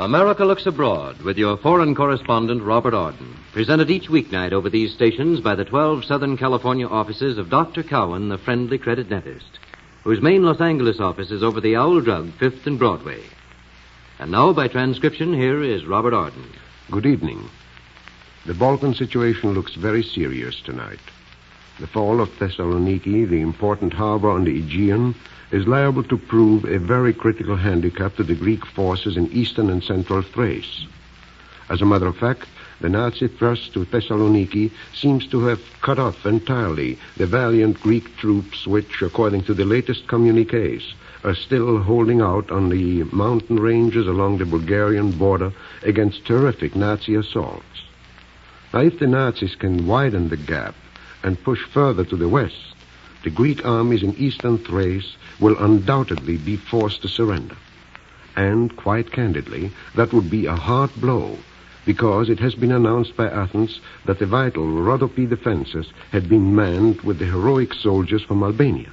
America Looks Abroad with your foreign correspondent, Robert Auden. Presented each weeknight over these stations by the 12 Southern California offices of Dr. Cowan, the friendly credit dentist, whose main Los Angeles office is over the Owl Drug, 5th and Broadway. And now, by transcription, here is Robert Auden. Good evening. The Balkan situation looks very serious tonight. The fall of Thessaloniki, the important harbor on the Aegean, is liable to prove a very critical handicap to the Greek forces in eastern and central Thrace. As a matter of fact, the Nazi thrust to Thessaloniki seems to have cut off entirely the valiant Greek troops which, according to the latest communiques, are still holding out on the mountain ranges along the Bulgarian border against terrific Nazi assaults. Now, if the Nazis can widen the gap and push further to the west, the Greek armies in eastern Thrace will undoubtedly be forced to surrender. And, quite candidly, that would be a hard blow, because it has been announced by Athens that the vital Rhodope defenses had been manned with the heroic soldiers from Albania.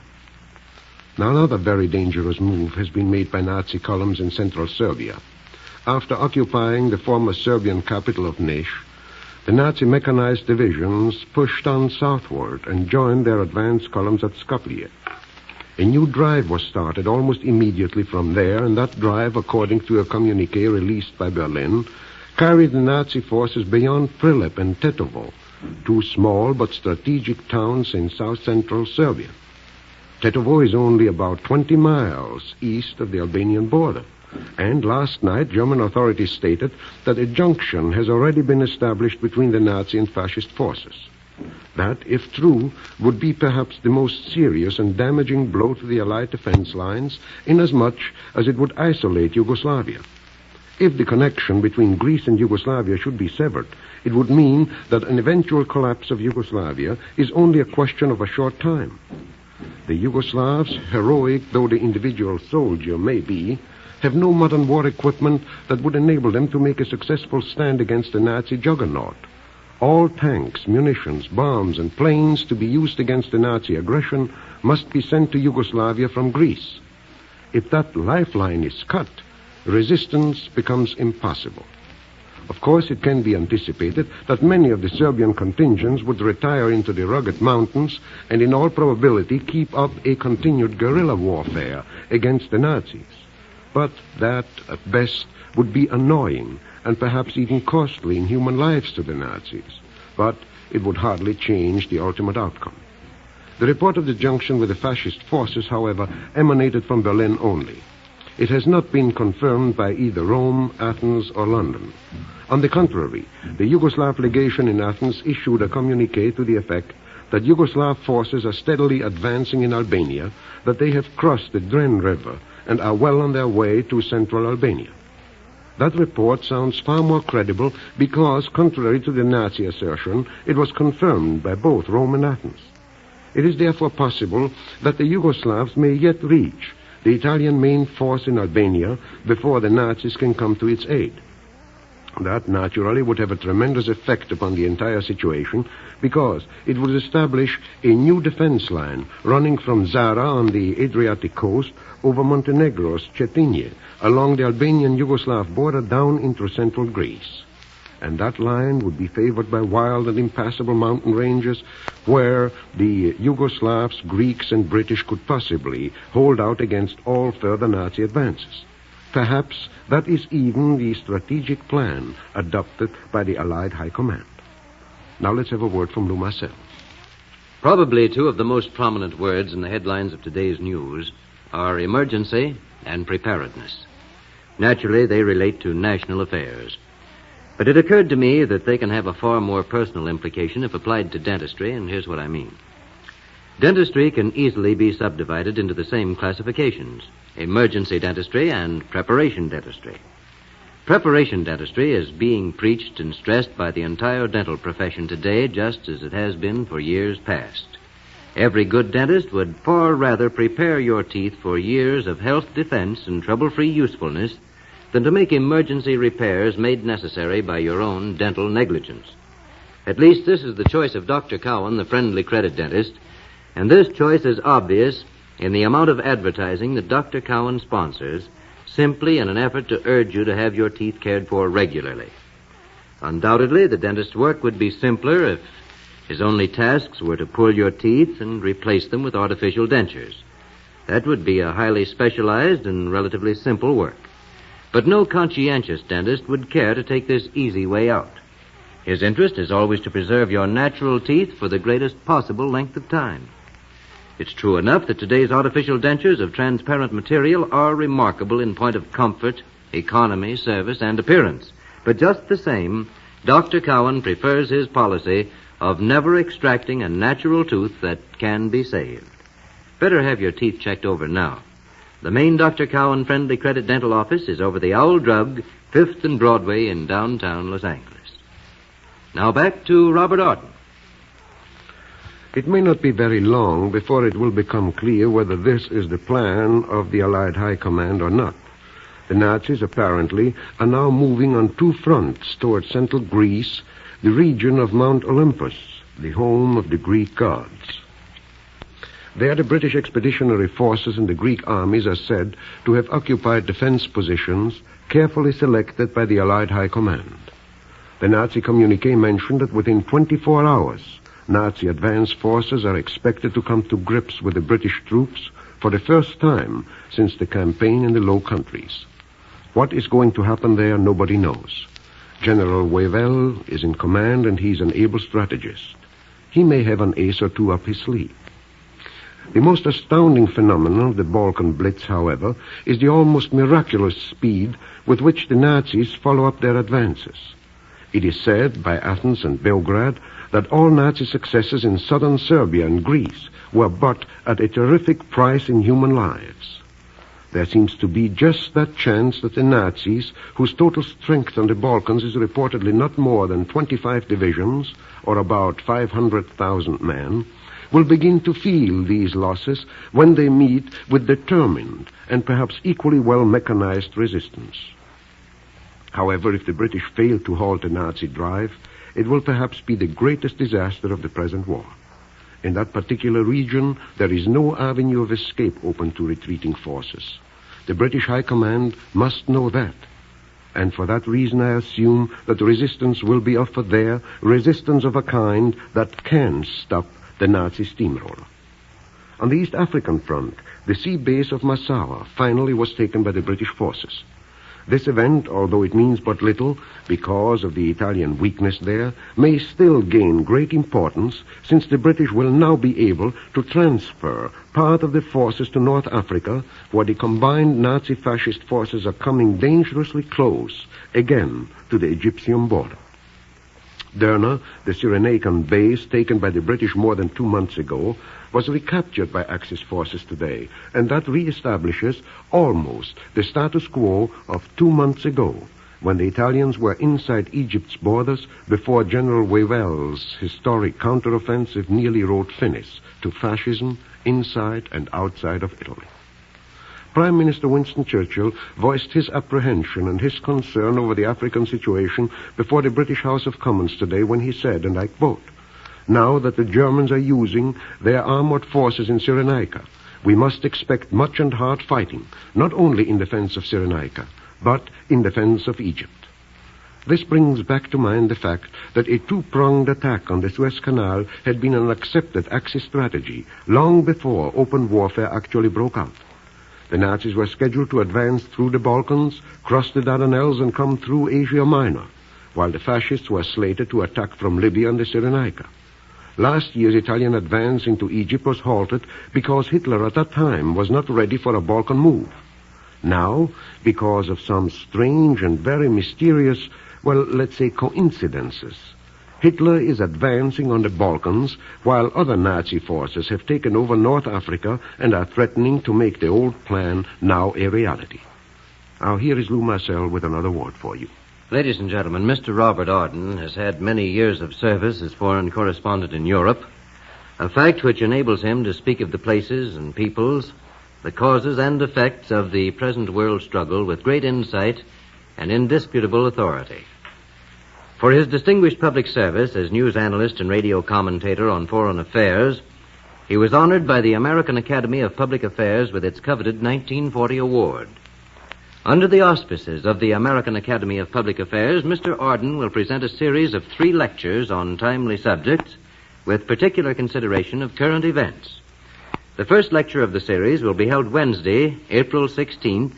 Now, another very dangerous move has been made by Nazi columns in central Serbia. After occupying the former Serbian capital of Niš, the Nazi mechanized divisions pushed on southward and joined their advance columns at Skopje. A new drive was started almost immediately from there, and that drive, according to a communique released by Berlin, carried the Nazi forces beyond Prilep and Tetovo, two small but strategic towns in south-central Serbia. Tetovo is only about 20 miles east of the Albanian border. And last night, German authorities stated that a junction has already been established between the Nazi and fascist forces. That, if true, would be perhaps the most serious and damaging blow to the Allied defense lines, inasmuch as it would isolate Yugoslavia. If the connection between Greece and Yugoslavia should be severed, it would mean that an eventual collapse of Yugoslavia is only a question of a short time. The Yugoslavs, heroic though the individual soldier may be, have no modern war equipment that would enable them to make a successful stand against the Nazi juggernaut. All tanks, munitions, bombs, and planes to be used against the Nazi aggression must be sent to Yugoslavia from Greece. If that lifeline is cut, resistance becomes impossible. Of course, it can be anticipated that many of the Serbian contingents would retire into the rugged mountains and in all probability keep up a continued guerrilla warfare against the Nazis. But that, at best, would be annoying and perhaps even costly in human lives to the Nazis. But it would hardly change the ultimate outcome. The report of the junction with the fascist forces, however, emanated from Berlin only. It has not been confirmed by either Rome, Athens, or London. On the contrary, the Yugoslav legation in Athens issued a communique to the effect that Yugoslav forces are steadily advancing in Albania, that they have crossed the Dren River and are well on their way to central Albania. That report sounds far more credible because, contrary to the Nazi assertion, it was confirmed by both Rome and Athens. It is therefore possible that the Yugoslavs may yet reach the Italian main force in Albania before the Nazis can come to its aid. That, naturally, would have a tremendous effect upon the entire situation because it would establish a new defense line running from Zara on the Adriatic coast over Montenegro's Cetinje, along the Albanian-Yugoslav border down into central Greece. And that line would be favored by wild and impassable mountain ranges where the Yugoslavs, Greeks, and British could possibly hold out against all further Nazi advances. Perhaps that is even the strategic plan adopted by the Allied High Command. Now let's have a word from Lou Marcel. Probably two of the most prominent words in the headlines of today's news are emergency and preparedness. Naturally, they relate to national affairs. But it occurred to me that they can have a far more personal implication if applied to dentistry, and here's what I mean. Dentistry can easily be subdivided into the same classifications: emergency dentistry and preparation dentistry. Preparation dentistry is being preached and stressed by the entire dental profession today, just as it has been for years past. Every good dentist would far rather prepare your teeth for years of health defense and trouble-free usefulness than to make emergency repairs made necessary by your own dental negligence. At least this is the choice of Dr. Cowan, the friendly credit dentist, and this choice is obvious in the amount of advertising that Dr. Cowan sponsors, simply in an effort to urge you to have your teeth cared for regularly. Undoubtedly, the dentist's work would be simpler if his only tasks were to pull your teeth and replace them with artificial dentures. That would be a highly specialized and relatively simple work. But no conscientious dentist would care to take this easy way out. His interest is always to preserve your natural teeth for the greatest possible length of time. It's true enough that today's artificial dentures of transparent material are remarkable in point of comfort, economy, service, and appearance. But just the same, Dr. Cowan prefers his policy of never extracting a natural tooth that can be saved. Better have your teeth checked over now. The main Dr. Cowan Friendly Credit Dental Office is over the Owl Drug, 5th and Broadway in downtown Los Angeles. Now back to Robert Arden. It may not be very long before it will become clear whether this is the plan of the Allied High Command or not. The Nazis, apparently, are now moving on two fronts towards central Greece, the region of Mount Olympus, the home of the Greek gods. There, the British expeditionary forces and the Greek armies are said to have occupied defense positions carefully selected by the Allied High Command. The Nazi communique mentioned that within 24 hours, Nazi advance forces are expected to come to grips with the British troops for the first time since the campaign in the Low Countries. What is going to happen there, nobody knows. General WWII is in command, and he's an able strategist. He may have an ace or two up his sleeve. The most astounding phenomenon of the Balkan Blitz, however, is the almost miraculous speed with which the Nazis follow up their advances. It is said by Athens and Belgrade that all Nazi successes in southern Serbia and Greece were bought at a terrific price in human lives. There seems to be just that chance that the Nazis, whose total strength on the Balkans is reportedly not more than 25 divisions, or about 500,000 men, will begin to feel these losses when they meet with determined and perhaps equally well mechanized resistance. However, if the British fail to halt the Nazi drive, it will perhaps be the greatest disaster of the present war. In that particular region, there is no avenue of escape open to retreating forces. The British High Command must know that. And for that reason, I assume that resistance will be offered there, resistance of a kind that can stop the Nazi steamroller. On the East African front, the sea base of Massawa finally was taken by the British forces. This event, although it means but little because of the Italian weakness there, may still gain great importance since the British will now be able to transfer part of the forces to North Africa, where the combined Nazi-fascist forces are coming dangerously close again to the Egyptian border. Derna, the Cyrenaican base taken by the British more than 2 months ago, was recaptured by Axis forces today, and that reestablishes almost the status quo of 2 months ago, when the Italians were inside Egypt's borders before General WWII's historic counteroffensive nearly wrote finis to fascism inside and outside of Italy. Prime Minister Winston Churchill voiced his apprehension and his concern over the African situation before the British House of Commons today when he said, and I quote, "Now that the Germans are using their armored forces in Cyrenaica, we must expect much and hard fighting, not only in defense of Cyrenaica, but in defense of Egypt." This brings back to mind the fact that a two-pronged attack on the Suez Canal had been an accepted Axis strategy long before open warfare actually broke out. The Nazis were scheduled to advance through the Balkans, cross the Dardanelles, and come through Asia Minor, while the fascists were slated to attack from Libya and the Cyrenaica. Last year's Italian advance into Egypt was halted because Hitler at that time was not ready for a Balkan move. Now, because of some strange and very mysterious, well, let's say coincidences, Hitler is advancing on the Balkans while other Nazi forces have taken over North Africa and are threatening to make the old plan now a reality. Now, here is Lou Marcel with another word for you. Ladies and gentlemen, Mr. Robert Arden has had many years of service as foreign correspondent in Europe, a fact which enables him to speak of the places and peoples, the causes and effects of the present world struggle with great insight and indisputable authority. For his distinguished public service as news analyst and radio commentator on foreign affairs, he was honored by the American Academy of Public Affairs with its coveted 1940 award. Under the auspices of the American Academy of Public Affairs, Mr. Arden will present a series of 3 lectures on timely subjects with particular consideration of current events. The first lecture of the series will be held Wednesday, April 16th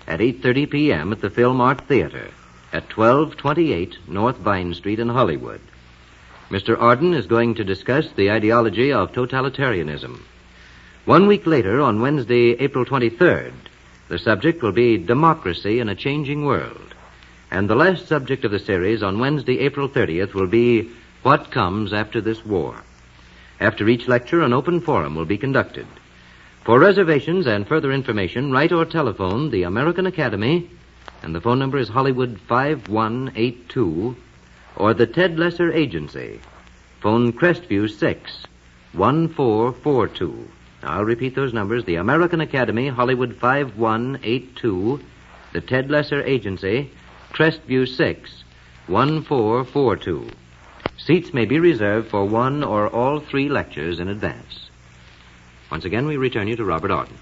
at 8:30 p.m. at the Film Art Theater at 1228 North Vine Street in Hollywood. Mr. Arden is going to discuss the ideology of totalitarianism. 1 week later, on Wednesday, April 23rd, the subject will be Democracy in a Changing World. And the last subject of the series on Wednesday, April 30th, will be What Comes After This War. After each lecture, an open forum will be conducted. For reservations and further information, write or telephone the American Academy, and the phone number is Hollywood 5182, or the Ted Lesser Agency. Phone Crestview 61442. I'll repeat those numbers. The American Academy, Hollywood 5182, the Ted Lesser Agency, Crestview 61442. Seats may be reserved for 1 or all 3 lectures in advance. Once again, we return you to Robert Arden.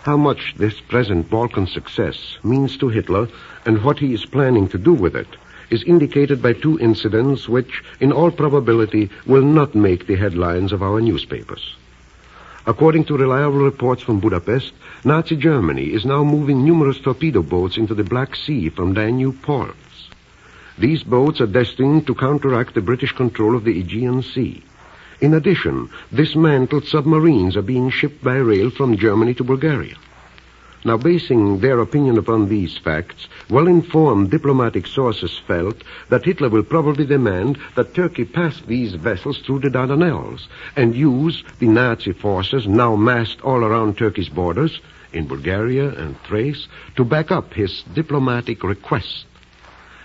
How much this present Balkan success means to Hitler and what he is planning to do with it is indicated by 2 incidents which, in all probability, will not make the headlines of our newspapers. According to reliable reports from Budapest, Nazi Germany is now moving numerous torpedo boats into the Black Sea from Danube ports. These boats are destined to counteract the British control of the Aegean Sea. In addition, dismantled submarines are being shipped by rail from Germany to Bulgaria. Now, basing their opinion upon these facts, well-informed diplomatic sources felt that Hitler will probably demand that Turkey pass these vessels through the Dardanelles and use the Nazi forces now massed all around Turkey's borders, in Bulgaria and Thrace, to back up his diplomatic request.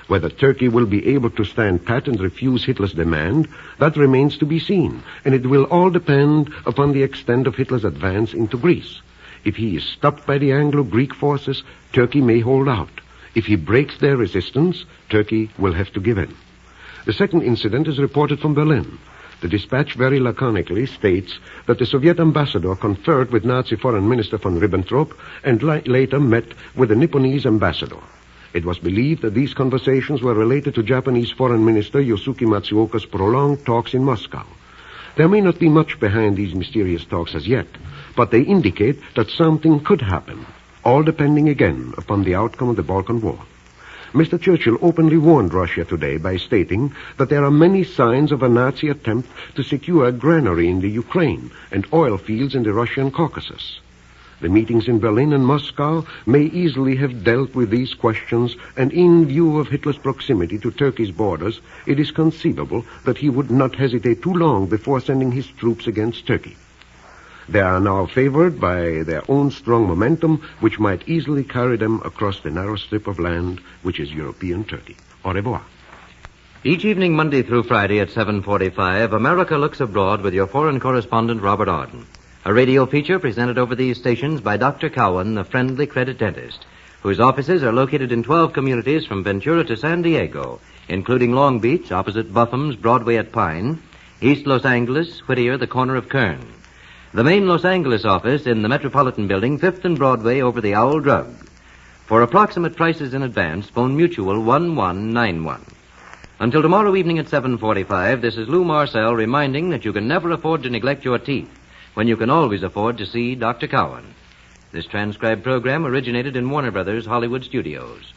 Whether Turkey will be able to stand pat and refuse Hitler's demand, that remains to be seen, and it will all depend upon the extent of Hitler's advance into Greece. If he is stopped by the Anglo-Greek forces, Turkey may hold out. If he breaks their resistance, Turkey will have to give in. The second incident is reported from Berlin. The dispatch very laconically states that the Soviet ambassador conferred with Nazi Foreign Minister von Ribbentrop and later met with the Nipponese ambassador. It was believed that these conversations were related to Japanese Foreign Minister Yosuke Matsuoka's prolonged talks in Moscow. There may not be much behind these mysterious talks as yet, but they indicate that something could happen, all depending again upon the outcome of the Balkan War. Mr. Churchill openly warned Russia today by stating that there are many signs of a Nazi attempt to secure a granary in the Ukraine and oil fields in the Russian Caucasus. The meetings in Berlin and Moscow may easily have dealt with these questions, and in view of Hitler's proximity to Turkey's borders, it is conceivable that he would not hesitate too long before sending his troops against Turkey. They are now favored by their own strong momentum, which might easily carry them across the narrow strip of land which is European Turkey. Au revoir. Each evening, Monday through Friday at 7:45, America Looks Abroad with your foreign correspondent, Robert Arden. A radio feature presented over these stations by Dr. Cowan, the friendly credit dentist, whose offices are located in 12 communities from Ventura to San Diego, including Long Beach, opposite Bufham's, Broadway at Pine, East Los Angeles, Whittier, the corner of Kern. The main Los Angeles office in the Metropolitan Building, 5th and Broadway, over the Owl Drug. For approximate prices in advance, phone Mutual 1191. Until tomorrow evening at 7:45, this is Lou Marcel reminding that you can never afford to neglect your teeth when you can always afford to see Dr. Cowan. This transcribed program originated in Warner Brothers Hollywood Studios.